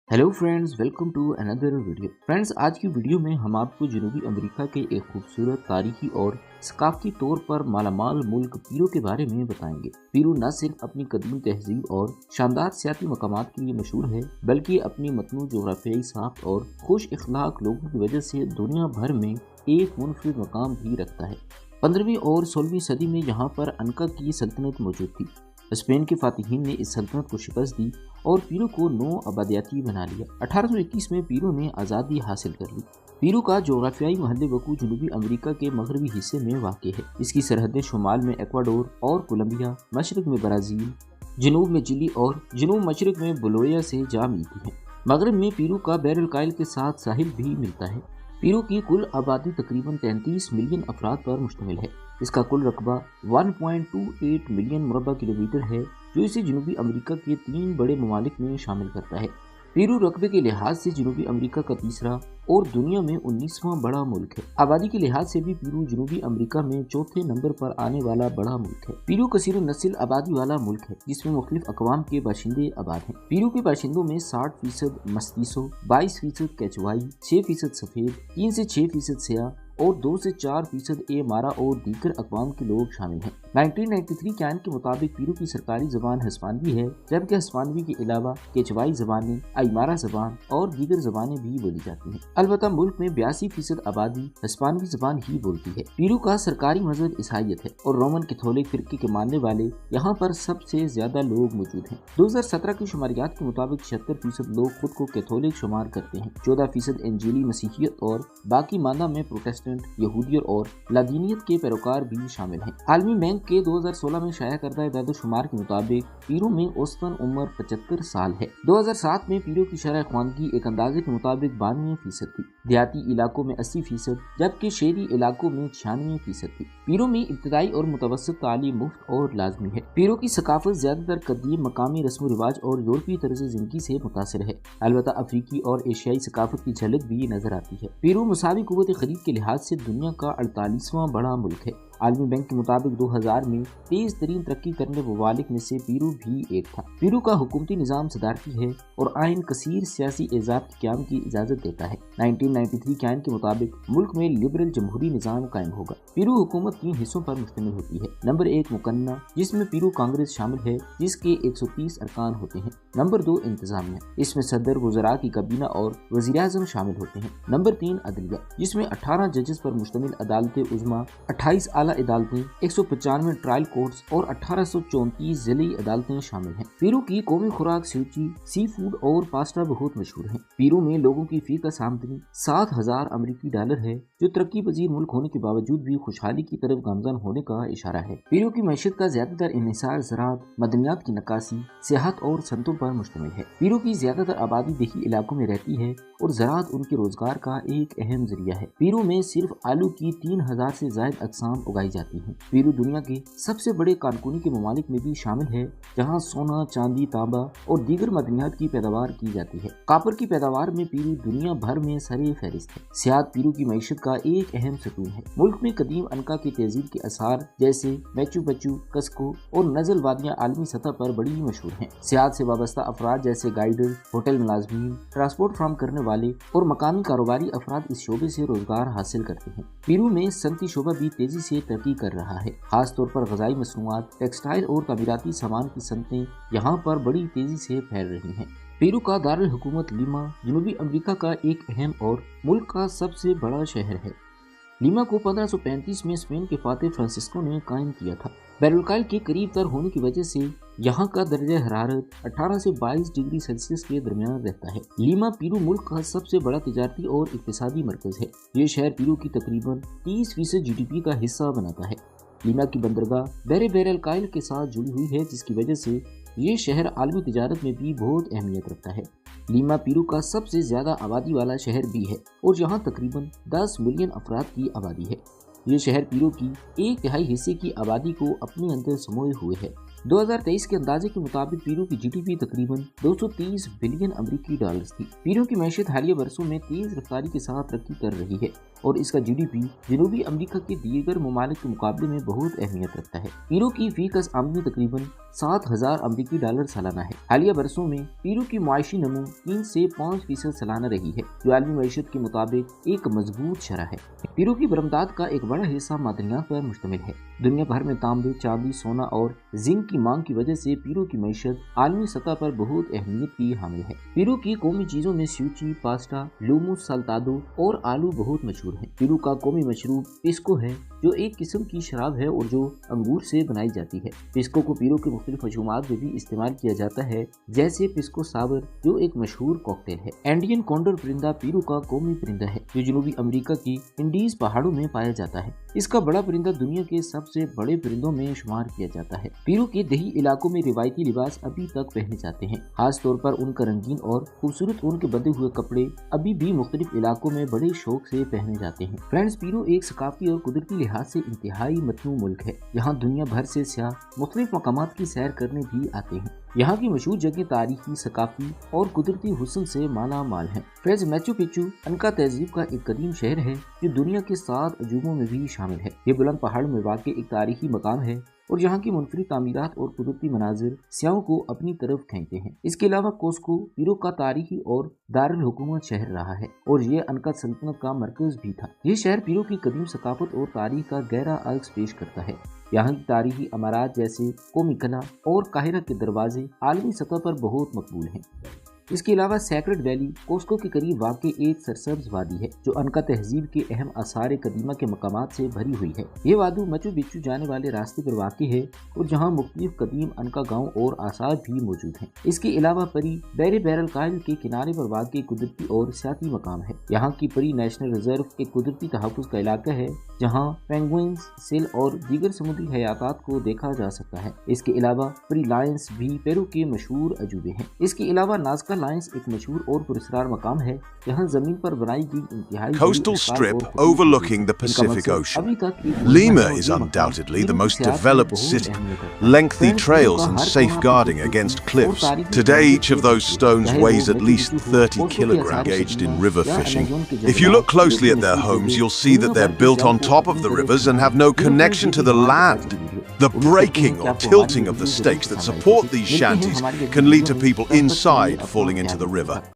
Hello friends, welcome to another video. Friends, आज की video में हम आपको जनूबी अमेरिका के एक खूबसूरत तारीखी और सकाफती तौर पर मालामाल मुल्क पीरू के बारे में बताएंगे। पीरू न सिर्फ अपनी कदीम तहजीब और शानदार सियाती मकामात के लिए मशहूर है, बल्कि अपनी मतनू जोग्राफियाई साख्त और खुश इखलाक लोगों की वजह से दुनिया भर में एक मुनफरिद मकाम भी रखता है। 15वीं और 16वीं सदी में यहाँ पर अनका की सल्तनत मौजूद थी। स्पेन के फातिहीन ने इस सल्तनत को शिकस्त दी और पीरू को 9 आबादियाती बना लिया। 1821 में पीरू ने आज़ादी हासिल कर ली। पीरू का जोग्राफियाई महल वकू जनूबी अमेरिका के मगरबी हिस्से में वाक़ है। इसकी सरहदें शुमाल में एक्वाडोर और कोलंबिया, मशरक में ब्राज़ील, जनूब में चिली और जनूब मशरक में बोलिविया से जा मिलती है। मगरब में पीरू का बैर कायल के साथ साहिल भी मिलता है। पीरू की कुल आबादी तकरीबन 33 मिलियन अफराद पर मुश्तमिल है। इसका कुल रकबा 1.28 मिलियन मुरबा किलोमीटर है, जो इसे जनूबी अमेरिका के 3 बड़े ममालिक में शामिल करता है। पीरू रकबे के लिहाज से जनूबी अमेरिका का तीसरा और दुनिया में 19वां बड़ा मुल्क है। आबादी के लिहाज से भी पीरू जनूबी अमेरिका में चौथे नंबर पर आने वाला बड़ा मुल्क है। पीरू कसीर नस्ल आबादी वाला मुल्क है, जिसमें मुख्तलिफ अक़वाम के बाशिंदे आबाद हैं। पीरू के बाशिंदों में 60% मस्तीसो, 22% केचवाई, 6% सफ़ेद, 3 से 6% सियाह और 2 से 4% एमारा और दीगर अक़वाम के लोग शामिल हैं। 1993 के आइन के मुताबिक पीरू की सरकारी ज़बान हिस्पानवी है, जबकि हिस्पानवी के अलावा केचवाई ज़बानें, आइमारा ज़बान और दीगर ज़बानें भी बोली जाती हैं। अलबत्ता मुल्क में 82% आबादी हिस्पानवी ज़बान ही बोलती है। पीरू का सरकारी मज़हब ईसाईयत है और रोमन कैथोलिक फ़िरके के मानने वाले यहाँ पर सबसे ज़्यादा लोग मौजूद हैं। 2017 की शुमारियात के मुताबिक 76% लोग खुद को कैथोलिक शुमार करते हैं। 14% इंजीली मसीहियत और बाकी मादा में प्रोटेस्टेंट, यहूदियत और लादीनियत के पैरोकार भी शामिल हैं। आलमी बैंक के 2016 में शाया करदा इदाद-ओ-शुमार के मुताबिक पीरू में औसतन उम्र 75 साल है। 2007 में पीरू की शरह ख्वानगी एक अंदाजे के मुताबिक 92% थी। देहाती इलाकों में 80%, जबकि शहरी इलाकों में 96% थी। पीरू में इब्तदाई और मुतवस्सित तालीम मुफ्त और लाजमी है। पीरू की सकाफत ज्यादातर कदीम मकामी रस्म रिवाज और यूरोपीय तर्ज जिंदगी से मुतासिर है। अलबत्ता अफ्रीकी और एशियाई सकाफत की झलक भी नजर आती है। पीरू मुसावी कुव्वत खरीद के लिहाज से दुनिया का 48वां बड़ा मुल्क है। आलमी बैंक के मुताबिक 2000 में तेज तरीन तरक्की करने ममालिक में से पीरू भी एक था। पीरू का हुकूमती निज़ाम सदारती है और आइन कसीर सियासी एजाब के क़याम की इजाज़त देता है। 1993 के आइन के मुताबिक मुल्क में लिबरल जमहूरी निज़ाम कायम होगा। पीरू हुकूमत 3 हिस्सों पर मुश्तमिल होती है। नंबर 1 मुकन्ना, जिसमें पीरू कांग्रेस शामिल है, जिसके 130 अरकान होते हैं। नंबर 2 इंतजामिया, इसमें सदर, वज़रा की काबीना और वज़ीर-ए-आज़म शामिल होते हैं। नंबर 3 अदलिया, जिसमें 18 जजेस पर मुश्तमिल अदालत उज़्मा, 28 आला अदालतें, 195 ट्रायल कोर्ट्स और 1834 ज़िली अदालतें शामिल हैं। पीरू की कौमी खुराक सूची, सी फूड और पास्ता बहुत मशहूर है। पीरू में लोगों की फी का आमदनी 7000 अमेरिकी डॉलर है, जो तरक्की पजीर मुल्क होने के बावजूद भी खुशहाली की तरफ गामजन होने का इशारा है। पीरू की मैशत का ज्यादातर इन्हिसार ज़राअत, मदनियात की नक्कासी, सियाहत और सनतों पर मुश्तमिल है। पीरू की ज्यादातर आबादी देही इलाकों में रहती है और ज़राअत उनके रोजगार का एक अहम जरिया है। पीरू में सिर्फ आलू की 3000 से ज्यादा अक़साम उगाई जाती हैं। पीरू दुनिया के सबसे बड़े कानूनी के ममालिक में भी शामिल है, जहाँ सोना, चांदी, तांबा और दीगर मदनियात की पैदावार की जाती है। कापर की पैदावार में पीरू दुनिया भर में सरे फहरिस्त है। सियाहत पीरू की मईशत का एक अहम सतून है। मुल्क में कदीम अनका की तहजीब के आसार जैसे मैचू पिचू, कस्को और नजल वादियाँ आलमी सतह पर बड़ी मशहूर हैं। सियाहत से वाबस्ता अफराद जैसे गाइडर, होटल मुलाजमीन, ट्रांसपोर्ट फ्राहम करने वाले और मकामी कारोबारी अफराद इस शोबे से रोजगार हासिल करते हैं। पीरू में सनती शोबा भी तेजी से तरक्की कर रहा है। खास तौर पर ग़ज़ाई मसनूआत, टेक्सटाइल और तमीराती सामान की सनतें यहाँ पर बड़ी तेजी से फैल रही हैं। पीरू का दारुल हुकूमत लीमा जनूबी अमेरिका का एक अहम और मुल्क का सबसे बड़ा शहर है। लीमा को 1535 में स्पेन के फातिह फ्रांसिस्को ने कायम किया था। बैरुलकायल के करीब तर होने की वजह से यहाँ का दर्जा हरारत 18 से 22 डिग्री सेल्सियस के दरमियान रहता है। लीमा पीरू मुल्क का सबसे बड़ा तिजारती और इक्तिसादी मरकज है। ये शहर पीरू की तकरीबन 30% GDP का हिस्सा बनाता है। लीमा की बंदरगाह बैर-कायल के साथ जुड़ी हुई है, जिसकी वजह से ये शहर आलमी तिजारत में भी बहुत अहमियत रखता है। लीमा पीरू का सबसे ज्यादा आबादी वाला शहर भी है और यहाँ तकरीबन 10 मिलियन अफराद की आबादी है। ये शहर पीरू की 1/3 हिस्से की आबादी को अपने अंदर समोए हुए है। 2023 के अंदाजे के मुताबिक पेरू की जीडीपी तकरीबन 230 बिलियन अमेरिकी डॉलर्स थी। पेरू की मैशियत हालिया बरसों में तेज रफ्तारी के साथ तरक्की कर रही है और इसका जीडीपी जनूबी अमेरिका के दीगर ममालिक के मुकाबले में बहुत अहमियत रखता है। पेरू की फीकस आमदनी तकरीबन 7,000 अमेरिकी डॉलर सालाना है। हालिया बरसों में पेरू की मुआशी नमू 3 से 5% सालाना रही है, जो आलमी मैशियत के मुताबिक एक मजबूत शरह है। पेरू की बरामदात का एक बड़ा हिस्सा मादनियात पर मुश्तमिल है। दुनिया भर में तांबे, चांदी, सोना और जिंक की मांग की वजह से पेरू की मैशियत आलमी सतह पर बहुत अहमियत की हामिल है। पेरू की कौमी चीजों में सूची, पास्ता, लोमो साल्तादो और आलू बहुत मशहूर है। पेरू का कौमी मशरूब पिस्को है, जो एक किस्म की शराब है और जो अंगूर से बनाई जाती है। पिस्को को पेरू के मुख्तलिफ मशरूबात में भी इस्तेमाल किया जाता है, जैसे पिस्को सावर, जो एक मशहूर कॉकटेल है। एंडियन कॉन्डोर परिंदा पेरू का कौमी परिंदा है, जो जनूबी अमेरिका की इंडीज पहाड़ों में पाया जाता है। इसका बड़ा परिंदा दुनिया के सबसे बड़े परिंदों में शुमार किया जाता है। पेरू के दही इलाकों में रिवायती लिबास अभी तक पहने जाते हैं, खास तौर पर उनका रंगीन और खूबसूरत ऊन के बंधे हुए कपड़े अभी भी मुख्तलिफ इलाकों में बड़े शौक से पहने जाते हैं। फ्रेंड्स, पेरू एक सकाफती और कुदरती लिहाज से इंतहाई मतनू मुल्क है। यहाँ दुनिया भर से सियाह मुख्तलिफ मकामात की सैर करने भी आते हैं। यहाँ की मशहूर जगह तारीखी, सकाफी और कुदरती हुस्न से माला माल है। फ्रेंड्स, मैचू पिच्चू इनका तहजीब का एक कदीम शहर है, जो दुनिया के 7 अजूबों में भी शामिल है। ये बुलंद पहाड़ में वाक़ एक तारीखी मकाम है और यहाँ की मुनफरिद तामीरात और कुदरती मनाजिर सियाहों को अपनी तरफ खींचते हैं। इसके अलावा कोस्को पेरू का तारीखी और दारुल हुकूमत शहर रहा है और ये अनका सल्तनत का मरकज भी था। ये शहर पेरू की कदीम सकाफत और तारीख का गहरा अक्स पेश करता है। यहाँ की तारीखी अमारात जैसे कौमी किला और काहिरा के दरवाजे आलमी सतह पर बहुत मकबूल हैं। इसके अलावा सैक्रेड वैली कोस्को के करीब वाक़ एक सरसब्ज वादी है, जो अनका तहजीब के अहम आसार कदीमा के मकामात से भरी हुई है। ये वादी मचू पिच्चू जाने वाले रास्ते पर वाक़ है और जहाँ मुख्तलिफ कदीम अनका गाँव और आसार भी मौजूद हैं। इसके अलावा परी बैरे बैरल कायल के किनारे पर वाक़ कुदरती और सियाती मकाम है। यहाँ की परी नेशनल रिजर्व एक कुदरती तहफ़्फ़ुज़ का इलाका है, जहाँ पेंगुइन्स, सील और दीगर समुद्री हयातात को देखा जा सकता है। इसके अलावा परी लायंस भी पेरू के मशहूर अजूबे हैं। इसके अलावा नाज़का लायंस एक मशहूर और पुरस्कार मकाम है, यहाँ जमीन पर बनाई गई इंतहाई coastal strip overlooking the Pacific Ocean. Lima is undoubtedly the most developed city. Lengthy trails and safeguarding against cliffs. Today each of those stones weighs at least 30 kilograms. Engaged in river fishing. If you look closely at their homes, you'll see that they're built on top of the rivers and have no connection to the land. The breaking or tilting of the stakes that support these shanties can lead to people inside falling into the river.